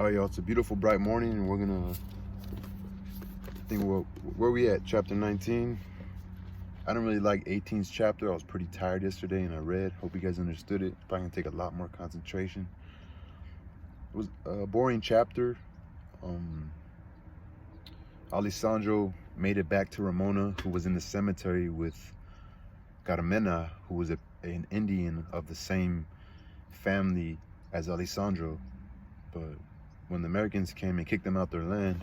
All right, y'all, it's a beautiful bright morning, and we're gonna think where we at, chapter 19. I don't really like 18's chapter. I was pretty tired yesterday and I read. Hope you guys understood it. Probably gonna take a lot more concentration. It was a boring chapter. Alessandro made it back to Ramona, who was in the cemetery with Carmena, who was an Indian of the same family as Alessandro. But when the Americans came and kicked them out their land,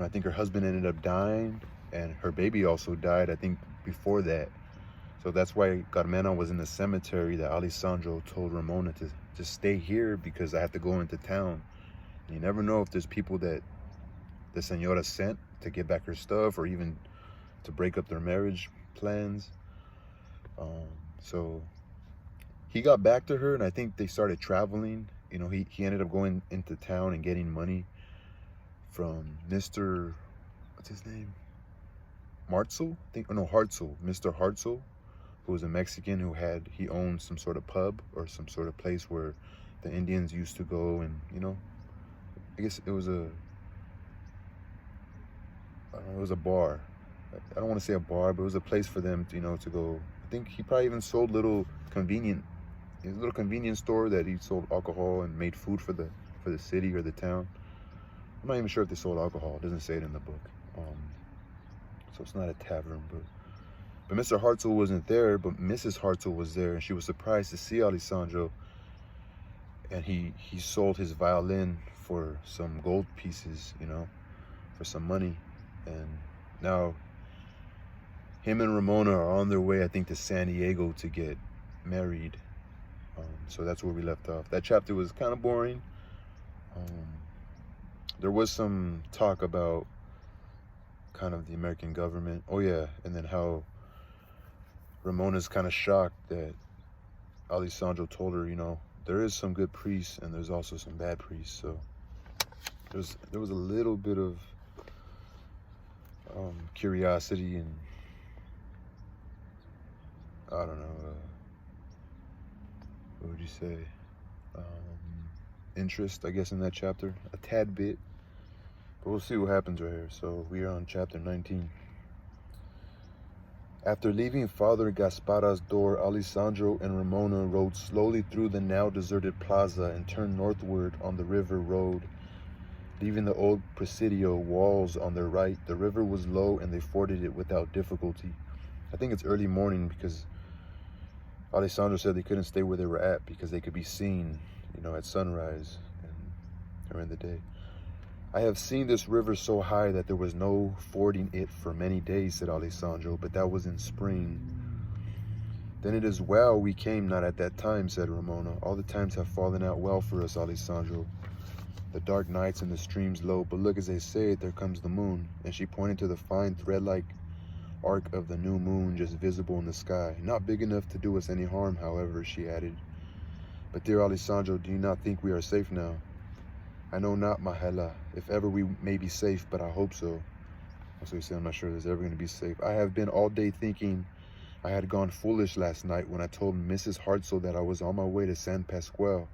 I think her husband ended up dying, and her baby also died, I think, before that. So that's why Carmena was in the cemetery that Alessandro told Ramona to just stay here because I have to go into town. And you never know if there's people that the Senora sent to get back her stuff or even to break up their marriage plans. So he got back to her, and I think they started traveling. He ended up going into town and getting money from Mr. what's his name? Martzel? Hartzell. Mr. Hartzell, who was a Mexican he owned some sort of pub or some sort of place where the Indians used to go, and I guess it was a bar. I don't want to say a bar, but it was a place for them to go. I think he probably even sold little convenience store that he sold alcohol and made food for the city or the town. I'm not even sure if they sold alcohol. It doesn't say it in the book. So it's not a tavern, but Mr. Hartzell wasn't there, but Mrs. Hartzell was there, and she was surprised to see Alessandro. And he sold his violin for some gold pieces, for some money. And now him and Ramona are on their way, I think, to San Diego to get married. So that's where we left off. That chapter was kind of boring. There was some talk about kind of the American government. Oh yeah, and then how Ramona's kind of shocked that Alessandro told her, there is some good priests and there's also some bad priests. So there was a little bit of curiosity and I don't know, what would you say? Interest, I guess, in that chapter, a tad bit. But we'll see what happens right here. So we are on chapter 19. After leaving Father Gaspara's door, Alessandro and Ramona rode slowly through the now deserted plaza and turned northward on the river road, leaving the old Presidio walls on their right. The river was low and they forded it without difficulty. I think it's early morning because Alessandro said they couldn't stay where they were at because they could be seen, at sunrise and during the day. I have seen this river so high that there was no fording it for many days, said Alessandro, but that was in spring. Then it is well we came not at that time, said Ramona. All the times have fallen out well for us, Alessandro. The dark nights and the streams low, but look, as they say, there comes the moon. And she pointed to the fine thread-like arc of the new moon just visible in the sky. Not big enough to do us any harm, however, she added. But dear Alessandro, do you not think we are safe now? I know not, Mahela. If ever we may be safe, but I hope so. So he said, I'm not sure there's ever going to be safe. I have been all day thinking I had gone foolish last night when I told Mrs. Hartzell that I was on my way to San Pasquale.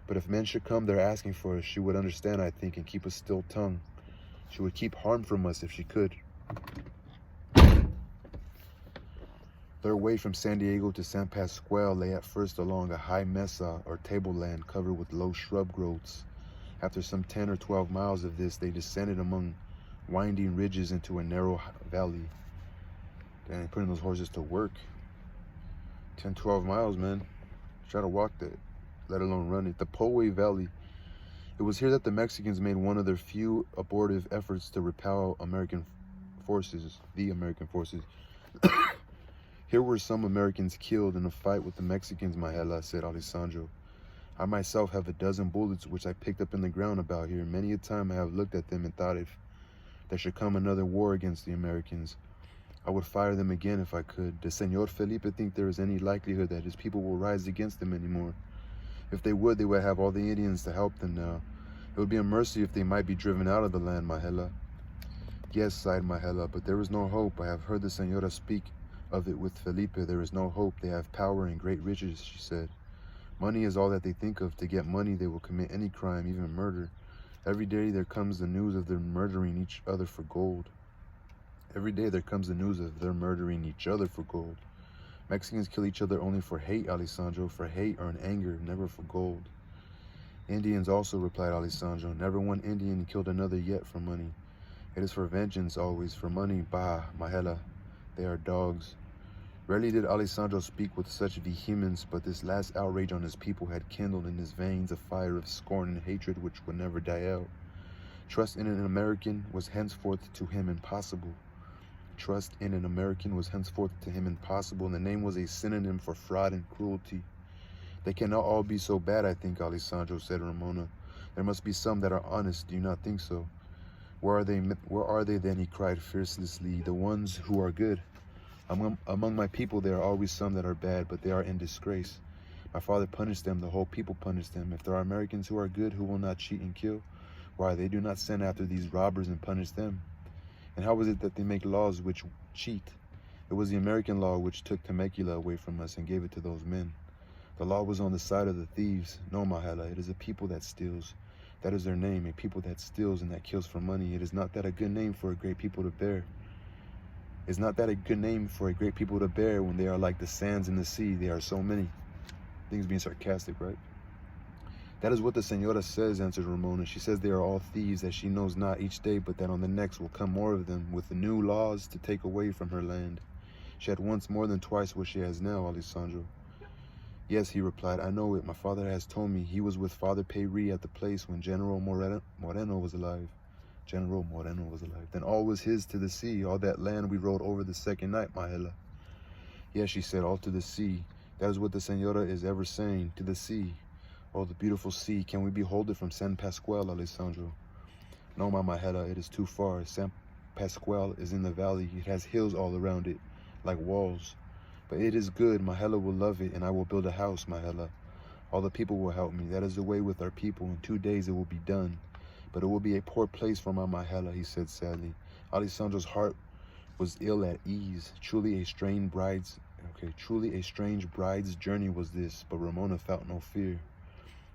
But if men should come there asking for us, she would understand, I think, and keep a still tongue. She would keep harm from us if she could. Their way from San Diego to San Pasquale lay at first along a high mesa or tableland covered with low shrub growths. After some 10 or 12 miles of this, they descended among winding ridges into a narrow valley. Dang, putting those horses to work. 10, 12 miles, man. Try to walk that, let alone run it. The Poway Valley. It was here that the Mexicans made one of their few abortive efforts to repel the American forces. Here were some Americans killed in a fight with the Mexicans, Mahela, said Alessandro. I myself have a dozen bullets which I picked up in the ground about here. Many a time I have looked at them and thought if there should come another war against the Americans, I would fire them again if I could. Does Senor Felipe think there is any likelihood that his people will rise against them anymore? If they would have all the Indians to help them now. It would be a mercy if they might be driven out of the land, Mahela. Yes, sighed Mahela, but there is no hope. I have heard the Senora speak of it with Felipe. There is no hope. They have power and great riches, she said. Money is all that they think of. To get money, they will commit any crime, even murder. Every day there comes the news of them murdering each other for gold. Every day there comes the news of them murdering each other for gold. Mexicans kill each other only for hate, Alessandro, for hate or in anger, never for gold. Indians also, replied Alessandro. Never one Indian killed another yet for money. It is for vengeance always, for money, bah, Mahela. They are dogs. Rarely did Alessandro speak with such vehemence, but this last outrage on his people had kindled in his veins a fire of scorn and hatred which would never die out. Trust in an American was henceforth to him impossible. Trust in an American was henceforth to him impossible, and the name was a synonym for fraud and cruelty. They cannot all be so bad, I think, Alessandro, said Ramona. There must be some that are honest, do you not think so? Where are they then, he cried fiercely, the ones who are good? Among my people there are always some that are bad, but they are in disgrace. My father punished them, the whole people punished them. If there are Americans who are good, who will not cheat and kill, why, they do not send after these robbers and punish them. And how is it that they make laws which cheat? It was the American law which took Temecula away from us and gave it to those men. The law was on the side of the thieves. No, Mahela, it is a people that steals. That is their name, a people that steals and that kills for money. It is not that a good name for a great people to bear. Is not that a good name for a great people to bear when they are like the sands in the sea? They are so many. Things being sarcastic, right? That is what the senora says, answered Ramona. She says they are all thieves, that she knows not each day, but that on the next will come more of them, with the new laws to take away from her land. She had once more than twice what she has now, Alessandro. Yes, he replied, I know it. My father has told me. He was with Father Peyri at the place when General Moreno was alive. General Moreno was alive. Then all was his to the sea, all that land we rode over the second night, Mahela. Yes, she said, all to the sea. That is what the senora is ever saying, to the sea. Oh, the beautiful sea. Can we behold it from San Pascual, Alessandro? No, my Mahela, it is too far. San Pascual is in the valley. It has hills all around it, like walls. But it is good. Mahela will love it, and I will build a house, Mahela. All the people will help me. That is the way with our people. In 2 days it will be done. But it will be a poor place for my Mahela, he said sadly. Alessandro's heart was ill at ease. Truly a strange bride's journey was this, but Ramona felt no fear.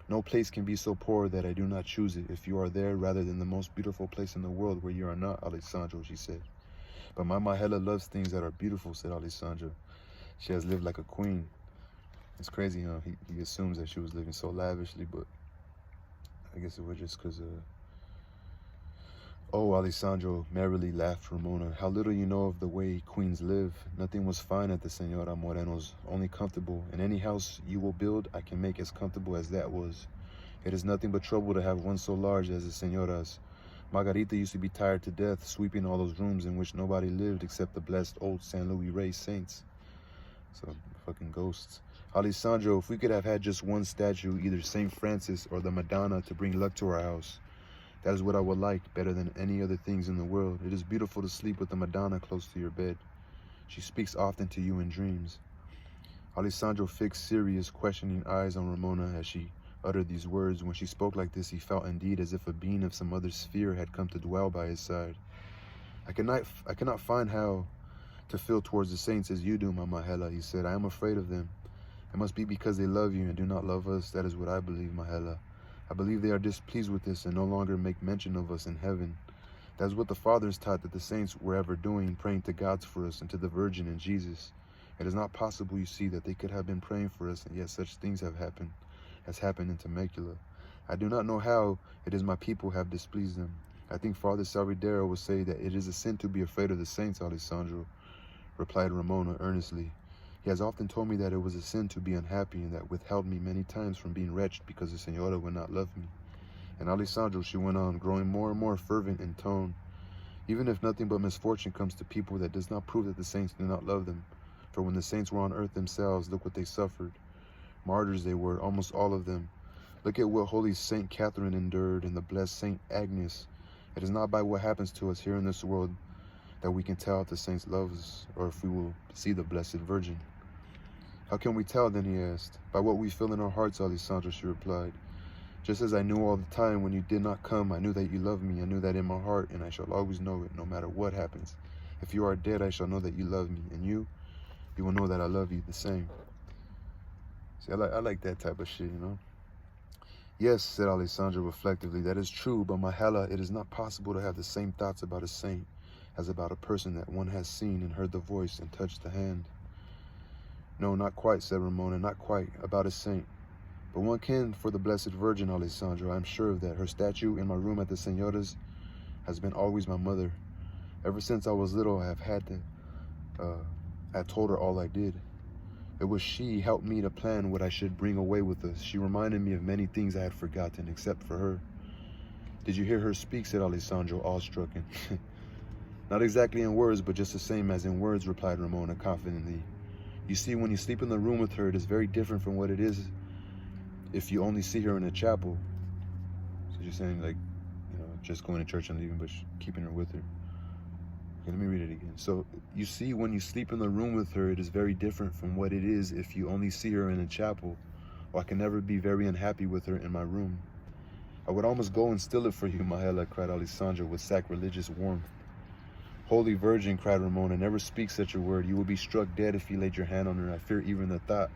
No place can be so poor that I do not choose it, if you are there rather than the most beautiful place in the world where you are not, Alessandro, she said. But my Mahela loves things that are beautiful, said Alessandro. She has lived like a queen. It's crazy, huh? He assumes that she was living so lavishly, but I guess it was just because Oh, Alessandro, merrily laughed Ramona. How little you know of the way queens live. Nothing was fine at the Senora Moreno's, only comfortable. And any house you will build, I can make as comfortable as that was. It is nothing but trouble to have one so large as the Senora's. Margarita used to be tired to death, sweeping all those rooms in which nobody lived except the blessed old San Luis Rey saints. So, fucking ghosts. Alessandro, if we could have had just one statue, either St. Francis or the Madonna, to bring luck to our house. That is what I would like, better than any other things in the world. It is beautiful to sleep with the Madonna close to your bed. She speaks often to you in dreams. Alessandro fixed serious, questioning eyes on Ramona as she uttered these words. When she spoke like this, he felt indeed as if a being of some other sphere had come to dwell by his side. I cannot find how to feel towards the saints as you do, my Mahela, he said. I am afraid of them. It must be because they love you and do not love us. That is what I believe, Mahela. I believe they are displeased with us and no longer make mention of us in heaven. That is what the fathers taught that the saints were ever doing, praying to God for us and to the Virgin and Jesus. It is not possible, you see, that they could have been praying for us, and yet such things have happened, as happened in Temecula. I do not know how it is my people have displeased them. I think Father Salvadero will say that it is a sin to be afraid of the saints, Alessandro, replied Ramona earnestly. He has often told me that it was a sin to be unhappy, and that withheld me many times from being wretched because the Senora would not love me. And Alessandro, she went on, growing more and more fervent in tone, even if nothing but misfortune comes to people, that does not prove that the saints do not love them. For when the saints were on earth themselves, look what they suffered. Martyrs they were, almost all of them. Look at what holy Saint Catherine endured, and the blessed Saint Agnes. It is not by what happens to us here in this world that we can tell if the saints love us, or if we will see the Blessed Virgin. How can we tell, then, he asked. By what we feel in our hearts, Alessandro, she replied. Just as I knew all the time when you did not come, I knew that you loved me. I knew that in my heart, and I shall always know it, no matter what happens. If you are dead, I shall know that you love me, and you will know that I love you the same. See, I like that type of shit, you know? Yes, said Alessandro reflectively, that is true, but my Hela, it is not possible to have the same thoughts about a saint as about a person that one has seen and heard the voice and touched the hand. No, not quite, said Ramona, not quite, about a saint. But one can for the Blessed Virgin, Alessandro, I'm sure of that. Her statue in my room at the Senora's has been always my mother. Ever since I was little, I have had to, I told her all I did. It was she helped me to plan what I should bring away with us. She reminded me of many things I had forgotten, except for her. Did you hear her speak, said Alessandro, awestruck. Not exactly in words, but just the same as in words, replied Ramona confidently. You see, when you sleep in the room with her, it is very different from what it is if you only see her in a chapel. So you're saying, like, you know, just going to church and leaving, but keeping her with her. Okay, let me read it again. So, you see, when you sleep in the room with her, it is very different from what it is if you only see her in a chapel. Or I can never be very unhappy with her in my room. I would almost go and steal it for you, Mahela, cried Alessandro with sacrilegious warmth. Holy Virgin, cried Ramona, never speak such a word. You will be struck dead if you laid your hand on her. I fear even the thought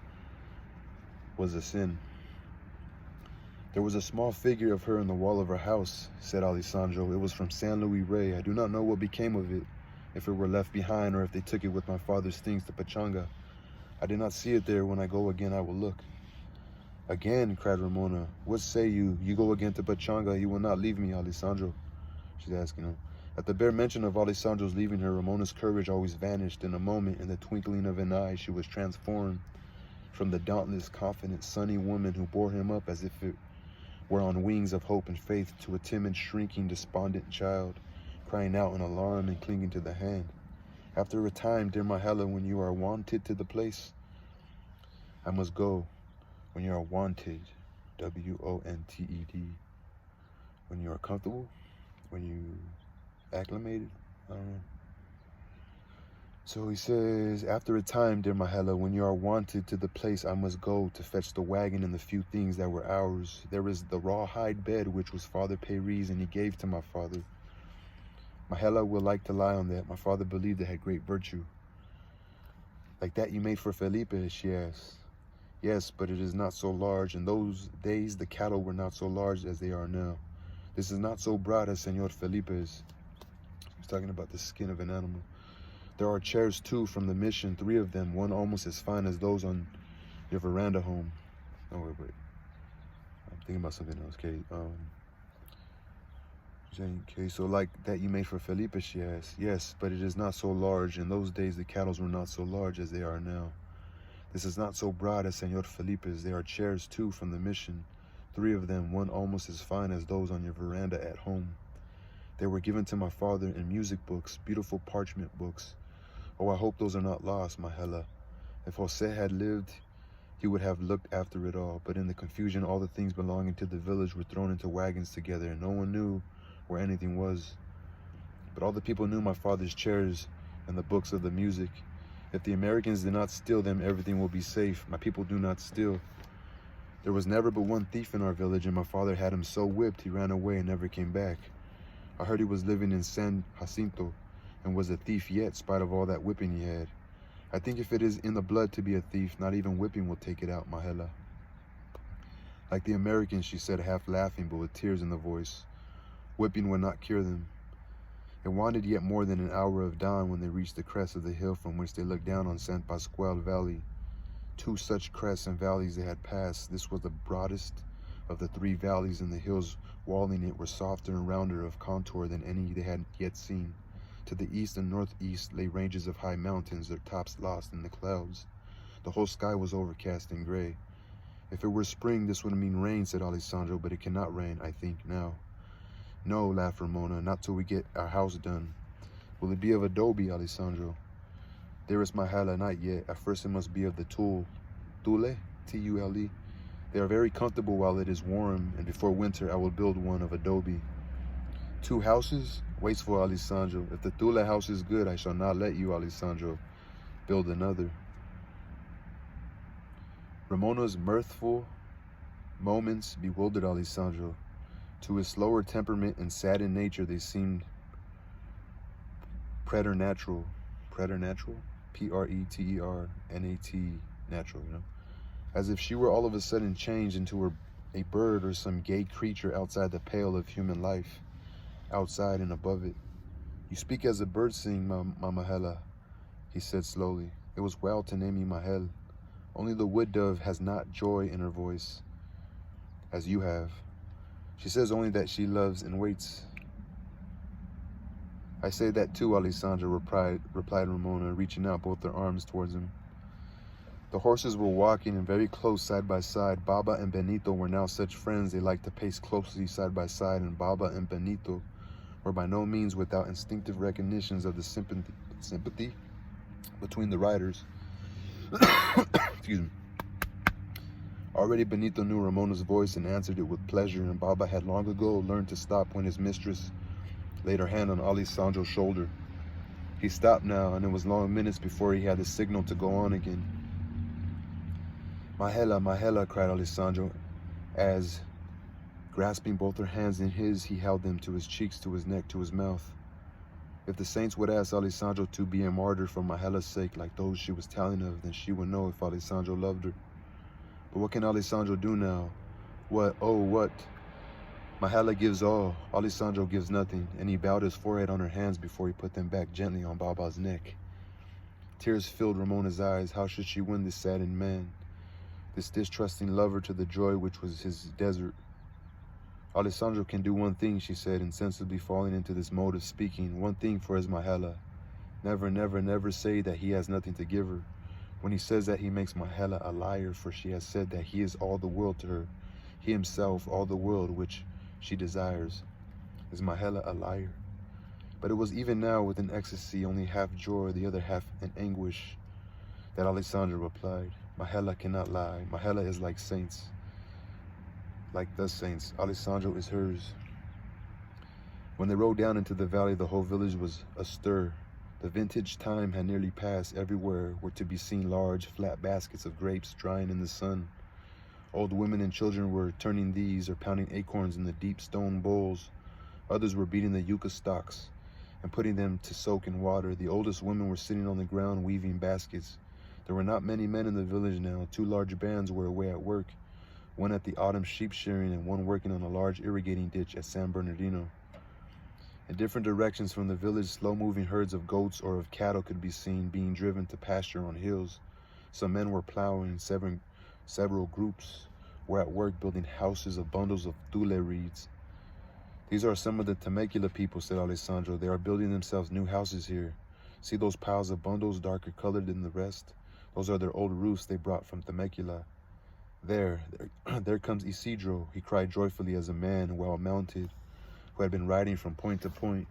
was a sin. There was a small figure of her in the wall of her house, said Alessandro. It was from San Luis Rey. I do not know what became of it, if it were left behind or if they took it with my father's things to Pachanga. I did not see it there. When I go again, I will look. Again, cried Ramona. What say you? You go again to Pachanga. You will not leave me, Alessandro. She's asking him. At the bare mention of Alessandro's leaving her, Ramona's courage always vanished. In a moment, in the twinkling of an eye, she was transformed from the dauntless, confident, sunny woman who bore him up as if it were on wings of hope and faith to a timid, shrinking, despondent child, crying out in alarm and clinging to the hand. After a time, dear Mahela, when you are wanted to the place, I must go. When you are wanted, W-O-N-T-E-D. When you are comfortable, when you acclimated, I don't know. So he says, after a time, dear Mahela, when you are wanted to the place I must go to fetch the wagon and the few things that were ours. There is the rawhide bed which was Father Péri's and he gave to my father. Mahela will like to lie on that. My father believed it had great virtue. Like that you made for Felipe, she asked. Yes, but it is not so large. In those days, the cattle were not so large as they are now. This is not so broad as Senor Felipe's. He's talking about the skin of an animal. There are chairs, too, from the mission, 3 of them, one almost as fine as those on your veranda home. Oh, wait. I'm thinking about something else, Kate. Okay, so like that you made for Felipe, she asked. Yes, but it is not so large. In those days, the cattle were not so large as they are now. This is not so broad as Senor Felipe's. There are chairs, too, from the mission, 3 of them, one almost as fine as those on your veranda at home. They were given to my father in music books, beautiful parchment books. Oh, I hope those are not lost, Mahela. If Jose had lived, he would have looked after it all. But in the confusion, all the things belonging to the village were thrown into wagons together, and no one knew where anything was. But all the people knew my father's chairs and the books of the music. If the Americans did not steal them, everything will be safe. My people do not steal. There was never but one thief in our village, and my father had him so whipped he ran away and never came back. I heard he was living in San Jacinto and was a thief yet, spite of all that whipping he had. I think if it is in the blood to be a thief, not even whipping will take it out, Mahela. Like the Americans, she said, half laughing, but with tears in the voice. Whipping would not cure them. It wanted yet more than an hour of dawn when they reached the crest of the hill from which they looked down on San Pascual Valley. 2 such crests and valleys they had passed. This was the broadest of the 3 valleys, and the hills walling it were softer and rounder of contour than any they had yet seen. To the east and northeast lay ranges of high mountains, their tops lost in the clouds. The whole sky was overcast and gray. If it were spring, this would mean rain, said Alessandro, but it cannot rain, I think, now. No, laughed Ramona, not till we get our house done. Will it be of adobe, Alessandro? Dearest Mahela, not yet. At first it must be of the tule, T-U-L-E. They are very comfortable while it is warm, and before winter I will build one of adobe. 2 houses? Wasteful, Alessandro. If the Thule house is good, I shall not let you, Alessandro, build another. Ramona's mirthful moments bewildered Alessandro. To his slower temperament and saddened nature, they seemed preternatural. Preternatural? P-R-E-T-E-R-N-A-T, natural, you know? as if she were all of a sudden changed into a bird or some gay creature outside the pale of human life, outside and above it. "You speak as a bird sing, Mama Hela," he said slowly. "It was well to name you Mahel. Only the wood dove has not joy in her voice, as you have. She says only that she loves and waits." "I say that too, Alessandro," replied Ramona, reaching out both their arms towards him. The horses were walking and very close side by side. Baba and Benito were now such friends they liked to pace closely side by side, and Baba and Benito were by no means without instinctive recognitions of the sympathy between the riders. Excuse me. Already Benito knew Ramona's voice and answered it with pleasure, and Baba had long ago learned to stop when his mistress laid her hand on Alessandro's shoulder. He stopped now, and it was long minutes before he had the signal to go on again. "Mahela, Mahela," cried Alessandro, as, grasping both her hands in his, he held them to his cheeks, to his neck, to his mouth. If the saints would ask Alessandro to be a martyr for Mahela's sake, like those she was telling of, then she would know if Alessandro loved her. But what can Alessandro do now? What, oh what? Mahela gives all, Alessandro gives nothing, and he bowed his forehead on her hands before he put them back gently on Baba's neck. Tears filled Ramona's eyes. How should she win this saddened man, this distrusting lover to the joy which was his desert? "Alessandro can do one thing," she said, insensibly falling into this mode of speaking. "One thing for his Mahela. Never, never, never say that he has nothing to give her. When he says that, he makes Mahela a liar, for she has said that he is all the world to her. He himself, all the world which she desires. Is Mahela a liar?" But it was even now with an ecstasy, only half joy, the other half in anguish, that Alessandro replied, "Mahela cannot lie. Mahela is like saints. Like the saints. Alessandro is hers." When they rode down into the valley, the whole village was astir. The vintage time had nearly passed. Everywhere were to be seen large, flat baskets of grapes drying in the sun. Old women and children were turning these or pounding acorns in the deep stone bowls. Others were beating the yucca stalks and putting them to soak in water. The oldest women were sitting on the ground weaving baskets. There were not many men in the village now. 2 large bands were away at work, one at the autumn sheep shearing and one working on a large irrigating ditch at San Bernardino. In different directions from the village, slow-moving herds of goats or of cattle could be seen being driven to pasture on hills. Some men were plowing. Several groups were at work building houses of bundles of thule reeds. "These are some of the Temecula people," said Alessandro. "They are building themselves new houses here. See those piles of bundles, darker colored than the rest? Those are their old roofs they brought from Temecula. There comes Isidro," he cried joyfully as a man, well mounted, who had been riding from point to point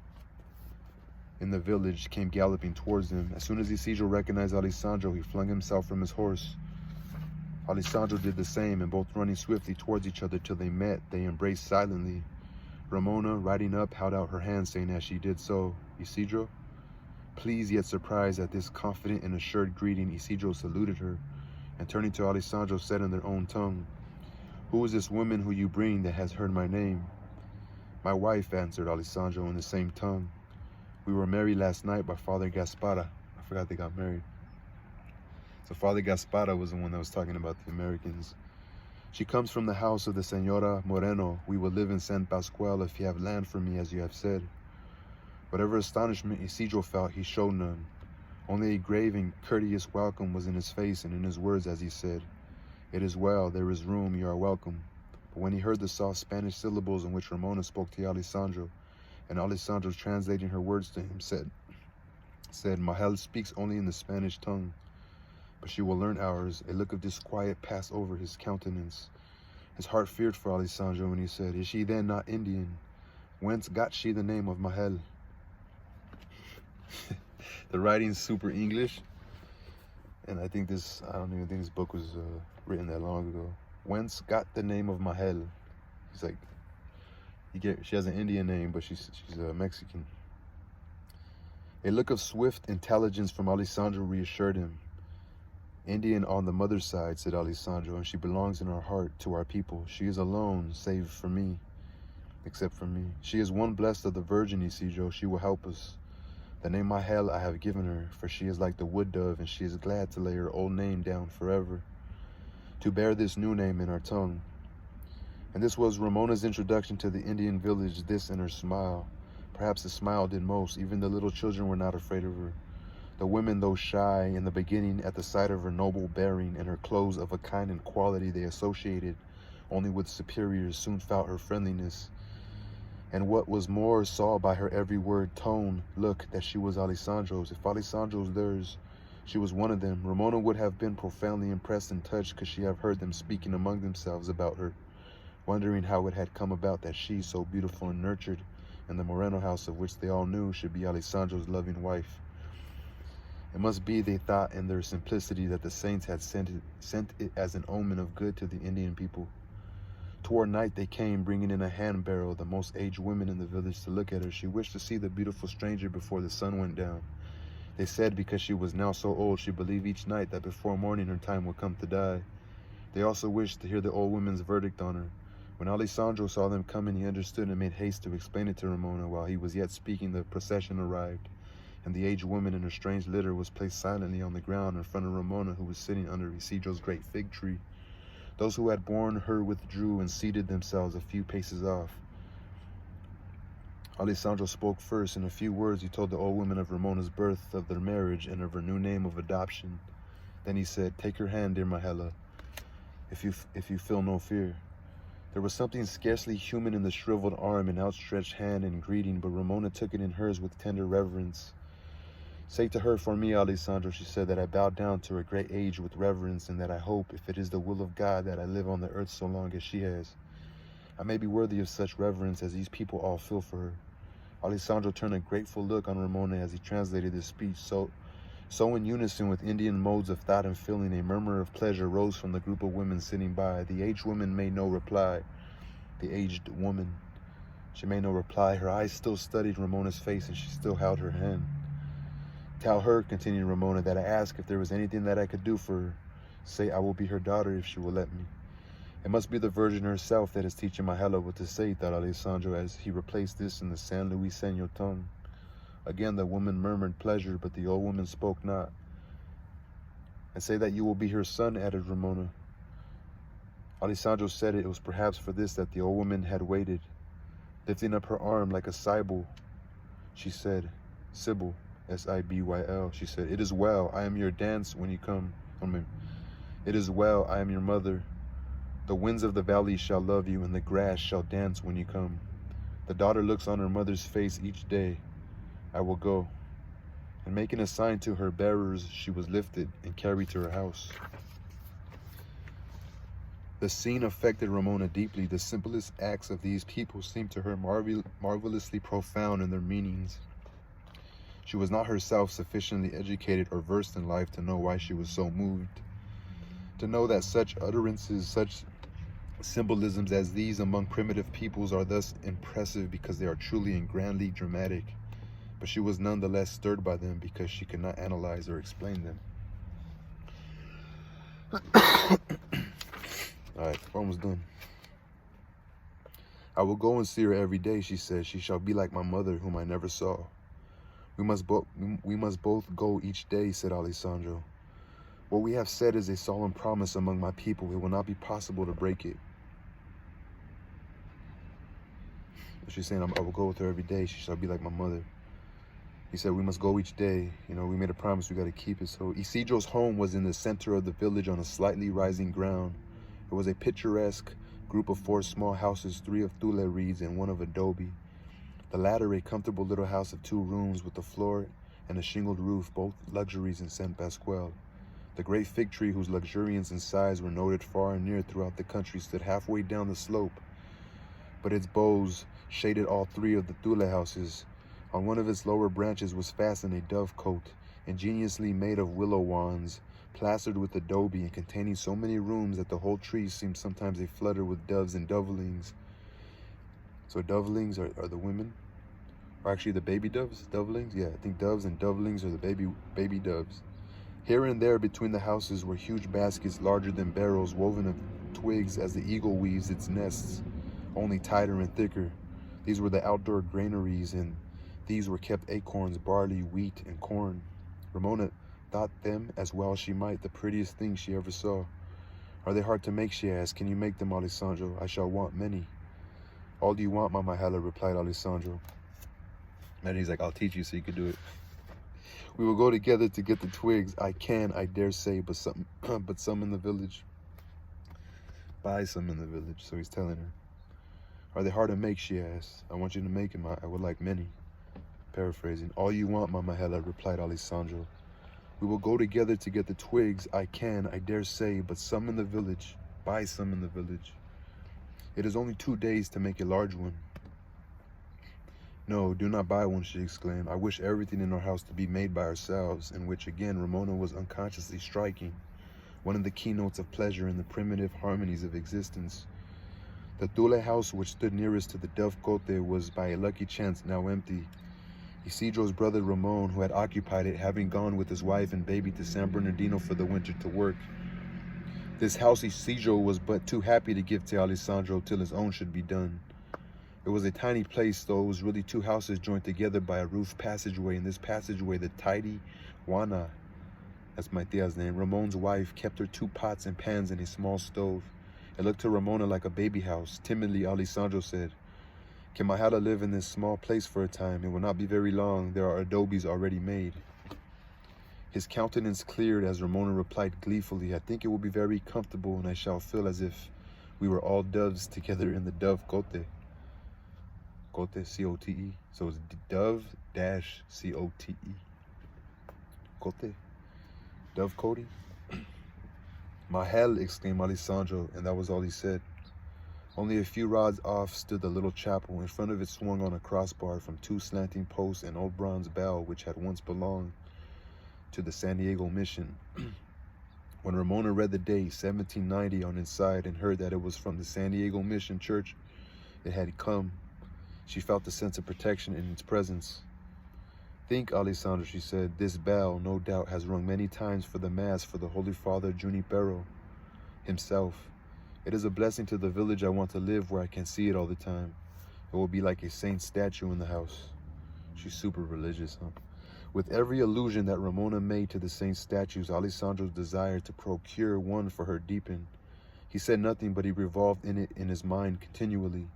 in the village, came galloping towards them. As soon as Isidro recognized Alessandro, he flung himself from his horse. Alessandro did the same, and both running swiftly towards each other till they met, they embraced silently. Ramona, riding up, held out her hand, saying as she did so, "Isidro?" Pleased yet surprised at this confident and assured greeting, Isidro saluted her, and turning to Alessandro, said in their own tongue, "Who is this woman who you bring that has heard my name?" "My wife," answered Alessandro in the same tongue. "We were married last night by Father Gaspara." I forgot they got married. So Father Gaspara was the one that was talking about the Americans. "She comes from the house of the Señora Moreno. We will live in San Pascual if you have land for me, as you have said." Whatever astonishment Isidro felt, he showed none. Only a grave and courteous welcome was in his face and in his words as he said, "It is well, there is room, you are welcome." But when he heard the soft Spanish syllables in which Ramona spoke to Alessandro, and Alessandro translating her words to him, said, "Mahel speaks only in the Spanish tongue, but she will learn ours." A look of disquiet passed over his countenance. His heart feared for Alessandro, and he said, "Is she then not Indian? Whence got she the name of Mahel?" The writing's super English, and I don't even think this book was written that long ago. Whence got the name of Mahel? He's like, she has an Indian name, but she's Mexican. A look of swift intelligence from Alessandro reassured him. "Indian on the mother's side," said Alessandro, "and she belongs in our heart to our people. She is alone, save for me, except for me. She is one blessed of the Virgin, Isidro. She will help us. The name Mahel I have given her, for she is like the wood dove, and she is glad to lay her old name down forever." to bear this new name in our tongue. And this was Ramona's introduction to the Indian village, this and her smile. Perhaps the smile did most. Even the little children were not afraid of her. The women, though shy in the beginning at the sight of her noble bearing and her clothes of a kind and quality they associated only with superiors, soon felt her friendliness. And what was more, saw by her every word, tone, look, that she was Alessandro's. If Alessandro's theirs, she was one of them. Ramona would have been profoundly impressed and touched could she have heard them speaking among themselves about her, wondering how it had come about that she, so beautiful and nurtured, in the Moreno house of which they all knew, should be Alessandro's loving wife. It must be, they thought in their simplicity, that the saints had sent it as an omen of good to the Indian people. Toward night they came, bringing in a hand barrel, the most aged women in the village, to look at her. She wished to see the beautiful stranger before the sun went down. They said because she was now so old, she believed each night that before morning her time would come to die. They also wished to hear the old woman's verdict on her. When Alessandro saw them coming, he understood and made haste to explain it to Ramona. While he was yet speaking, the procession arrived, and the aged woman in her strange litter was placed silently on the ground in front of Ramona, who was sitting under Isidro's great fig tree. Those who had borne her withdrew and seated themselves a few paces off. Alessandro spoke first. In a few words, he told the old woman of Ramona's birth, of their marriage, and of her new name of adoption. Then he said, "Take her hand, dear Mahela, if you feel no fear." There was something scarcely human in the shriveled arm and outstretched hand in greeting, but Ramona took it in hers with tender reverence. "Say to her for me, Alessandro," she said, "that I bow down to her great age with reverence, and that I hope, if it is the will of God, that I live on the earth so long as she has. I may be worthy of such reverence as these people all feel for her." Alessandro turned a grateful look on Ramona as he translated this speech. So in unison with Indian modes of thought and feeling, a murmur of pleasure rose from the group of women sitting by. The aged woman made no reply. She made no reply. Her eyes still studied Ramona's face, and she still held her hand. "Tell her," continued Ramona, "that I asked if there was anything that I could do for her. Say I will be her daughter if she will let me." It must be the Virgin herself that is teaching Mahela what to say, thought Alessandro, as he replaced this in the San Luiseño tongue. Again the woman murmured pleasure, but the old woman spoke not. "And say that you will be her son," added Ramona. Alessandro said it was perhaps for this that the old woman had waited. Lifting up her arm like a Sibyl, she said, Sibyl, S-I-B-Y-L, she said, "It is well, I am your dance when you come. It is well, I am your mother. The winds of the valley shall love you, and the grass shall dance when you come. The daughter looks on her mother's face each day. I will go." And making a sign to her bearers, she was lifted and carried to her house. The scene affected Ramona deeply. The simplest acts of these people seemed to her marvelously profound in their meanings. She was not herself sufficiently educated or versed in life to know why she was so moved. To know that such utterances, such symbolisms as these among primitive peoples are thus impressive because they are truly and grandly dramatic. But she was nonetheless stirred by them because she could not analyze or explain them. Alright, we're almost done. "I will go and see her every day," she said. "She shall be like my mother, whom I never saw." We must both go each day," said Alessandro. "What we have said is a solemn promise among my people. It will not be possible to break it." She's saying, "I will go with her every day. She shall be like my mother." He said, "We must go each day. We made a promise. We got to keep it." So Isidro's home was in the center of the village on a slightly rising ground. It was a picturesque group of 4 small houses, 3 of thule reeds and 1 of adobe. The latter a comfortable little house of 2 rooms with a floor and a shingled roof, both luxuries in San Pasquale. The great fig tree, whose luxuriance and size were noted far and near throughout the country, stood halfway down the slope, but its boughs shaded all 3 of the thule houses. On one of its lower branches was fastened a dovecote, ingeniously made of willow wands, plastered with adobe and containing so many rooms that the whole tree seemed sometimes a flutter with doves and dovelings. So dovelings are the women? Or actually the baby doves? Dovelings? Yeah, I think doves and dovelings are the baby doves. Here and there between the houses were huge baskets larger than barrels, woven of twigs as the eagle weaves its nests, only tighter and thicker. These were the outdoor granaries, and these were kept acorns, barley, wheat, and corn. Ramona thought them, as well she might, the prettiest thing she ever saw. Are they hard to make, she asked. Can you make them, Alessandro? I shall want many. All do you want, Mama Helen, replied Alessandro. And he's like, I'll teach you so you can do it. We will go together to get the twigs. I dare say, but some in the village. Buy some in the village, so he's telling her. Are they hard to make, she asked. I want you to make them. I would like many. Paraphrasing. All you want, Mama Helen, replied Alessandro. We will go together to get the twigs. I dare say, but some in the village. Buy some in the village. It is only 2 days to make a large one. No, do not buy one, she exclaimed. I wish everything in our house to be made by ourselves, in which again Ramona was unconsciously striking one of the keynotes of pleasure in the primitive harmonies of existence. The Thule house, which stood nearest to the Dove Cote, was by a lucky chance now empty. Isidro's brother Ramon, who had occupied it, having gone with his wife and baby to San Bernardino for the winter to work. This house Isidro was but too happy to give to Alessandro till his own should be done. It was a tiny place, though it was really 2 houses joined together by a roof passageway. In this passageway, the tidy Juana, that's my tia's name, Ramon's wife, kept her 2 pots and pans and a small stove. It looked to Ramona like a baby house. Timidly, Alessandro said, Can my Hala live in this small place for a time? It will not be very long. There are adobes already made. His countenance cleared as Ramona replied gleefully, I think it will be very comfortable, and I shall feel as if we were all doves together in the Dove Cote. Cote, C-O-T-E. So it's Dove-C-O-T-E. Cote. Dove Cote. Mahel, exclaimed Alessandro, and that was all he said. Only a few rods off stood the little chapel. In front of it swung on a crossbar from 2 slanting posts an old bronze bell which had once belonged to the San Diego mission. When Ramona read the date, 1790, on inside and heard that it was from the San Diego Mission Church it had come, she felt a sense of protection in its presence. Think, Alessandro, she said, this bell, no doubt, has rung many times for the Mass for the Holy Father Junipero himself. It is a blessing to the village I want to live where I can see it all the time. It will be like a saint statue in the house. She's super religious, huh? With every allusion that Ramona made to the saint statues, Alessandro's desire to procure one for her deepened. He said nothing, but he revolved in it in his mind continually.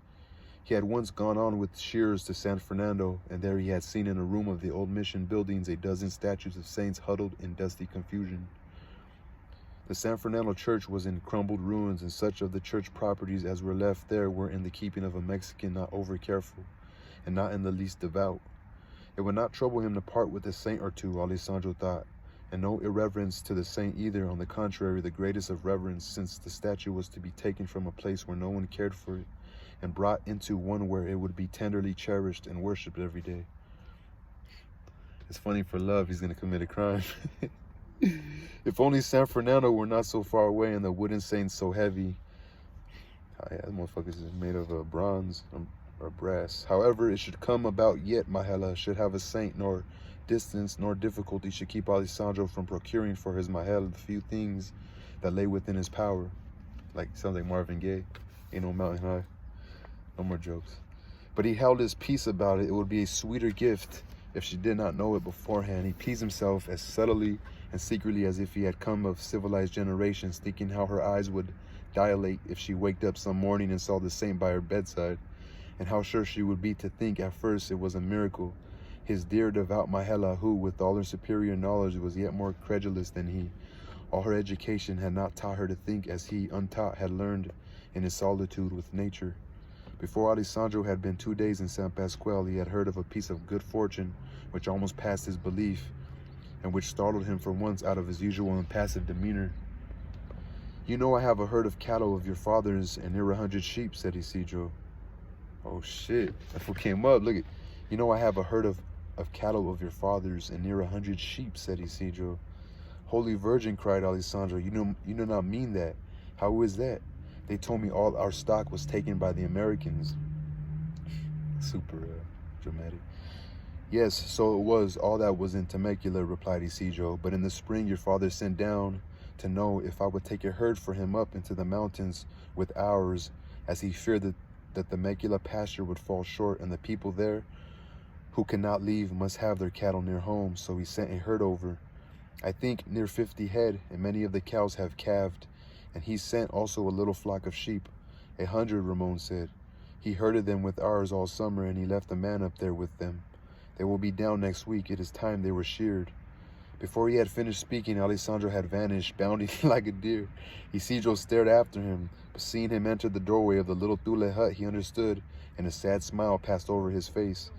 He had once gone on with shearers to San Fernando, and there he had seen in a room of the old mission buildings a dozen statues of saints huddled in dusty confusion. The San Fernando church was in crumbled ruins, and such of the church properties as were left there were in the keeping of a Mexican not over careful, and not in the least devout. It would not trouble him to part with a saint or 2, Alessandro thought, and no irreverence to the saint either, on the contrary, the greatest of reverence, since the statue was to be taken from a place where no one cared for it, and brought into one where it would be tenderly cherished and worshipped every day. It's funny, for love, he's going to commit a crime. If only San Fernando were not so far away and the wooden saints so heavy. Oh, yeah, that motherfucker is made of bronze or brass. However, it should come about yet, Mahela should have a saint, nor distance nor difficulty should keep Alessandro from procuring for his Mahel the few things that lay within his power. Like, sounds like Marvin Gaye. Ain't no mountain high. No more jokes. But he held his peace about it. It would be a sweeter gift if she did not know it beforehand. He pleased himself as subtly and secretly as if he had come of civilized generations, thinking how her eyes would dilate if she waked up some morning and saw the saint by her bedside, and how sure she would be to think at first it was a miracle. His dear devout Mahela, who, with all her superior knowledge, was yet more credulous than he. All her education had not taught her to think as he, untaught, had learned in his solitude with nature. Before Alessandro had been 2 days in San Pasqual, he had heard of a piece of good fortune which almost passed his belief, and which startled him for once out of his usual impassive demeanor. You know I have a herd of cattle of your father's and near 100 sheep, said Isidro. Oh shit, that's what came up. Look at, you know I have a herd of cattle of your father's and near 100 sheep, said Isidro. Holy Virgin, cried Alessandro, you do not mean that. How is that? They told me all our stock was taken by the Americans. Super dramatic. Yes, so it was. All that was in Temecula, replied Isidro. But in the spring your father sent down to know if I would take a herd for him up into the mountains with ours, as he feared that the Temecula pasture would fall short, and the people there who cannot leave must have their cattle near home. So he sent a herd over, I think near 50 head, and many of the cows have calved. And he sent also a little flock of sheep, 100, Ramon said. He herded them with ours all summer, and he left a man up there with them. They will be down next week. It is time they were sheared. Before he had finished speaking, Alessandro had vanished, bounding like a deer. Isidro stared after him, but seeing him enter the doorway of the little Thule hut, he understood, and a sad smile passed over his face.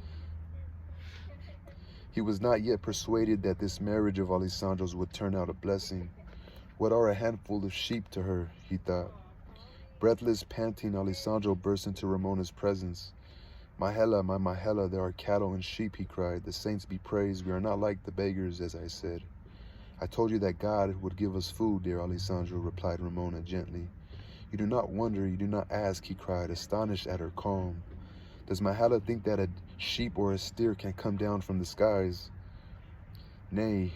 He was not yet persuaded that this marriage of Alessandro's would turn out a blessing. What are a handful of sheep to her, he thought. Breathless, panting, Alessandro burst into Ramona's presence. Mahela, my Mahela, there are cattle and sheep, he cried. The saints be praised, we are not like the beggars, as I said. I told you that God would give us food, dear Alessandro, replied Ramona gently. You do not wonder, you do not ask, he cried, astonished at her calm. Does Mahela think that a sheep or a steer can come down from the skies? Nay,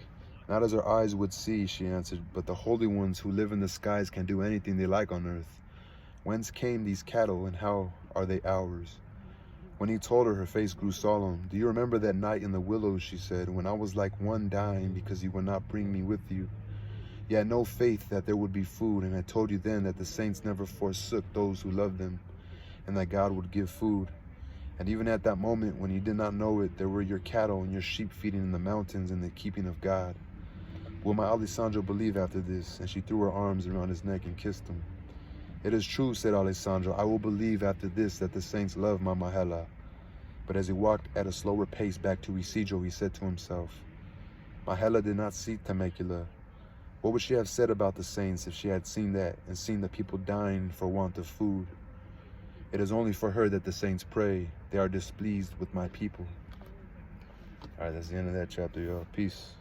not as our eyes would see, she answered, but the holy ones who live in the skies can do anything they like on earth. Whence came these cattle, and how are they ours? When he told her, her face grew solemn. Do you remember that night in the willows, she said, when I was like one dying because you would not bring me with you? You had no faith that there would be food, and I told you then that the saints never forsook those who loved them, and that God would give food. And even at that moment, when you did not know it, there were your cattle and your sheep feeding in the mountains in the keeping of God. Will my Alessandro believe after this? And she threw her arms around his neck and kissed him. It is true, said Alessandro, I will believe after this that the saints love my Mahela. But as he walked at a slower pace back to Isidro, he said to himself, Mahela did not see Temecula. What would she have said about the saints if she had seen that and seen the people dying for want of food? It is only for her that the saints pray. They are displeased with my people. All right, that's the end of that chapter, y'all. Peace.